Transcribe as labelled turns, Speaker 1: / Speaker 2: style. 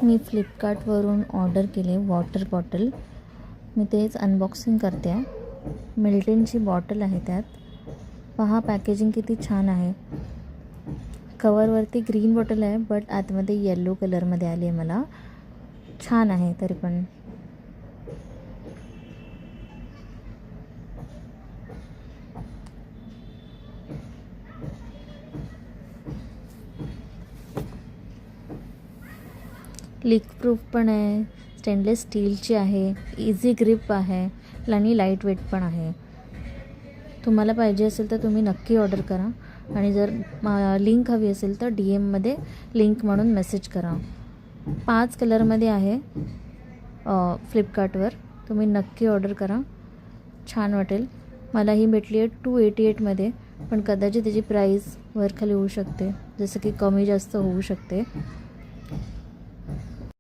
Speaker 1: मी फ्लिपकार्टवरून ऑर्डर केले water bottle. मी तेच अनबॉक्सिंग करते आहे. मिल्टनची बॉटल आहे त्यात. पहा पॅकेजिंग किती छान आहे. कवरवरती ग्रीन बॉटल आहे बट आतमध्ये येलो कलरमध्ये आली आहे. मला छान आहे तरी पण. लीक प्रूफ पण आहे. स्टेनलेस स्टीलची आहे. इझी ग्रिप आहे आणि लाईट वेट पण आहे. तुम्हाला पाहिजे असेल तर तुम्ही नक्की ऑर्डर करा आणि जर लिंक हवी असेल तर DM लिंक म्हणून मेसेज करा. 5 कलरमध्ये आहे फ्लिपकार्टवर. तुम्ही नक्की ऑर्डर करा. छान वाटेल. मला ही भेटली आहे 288मध्ये, पण कदाचित त्याची प्राईस वरखाली होऊ शकते, जसं की कमी जास्त होऊ शकते.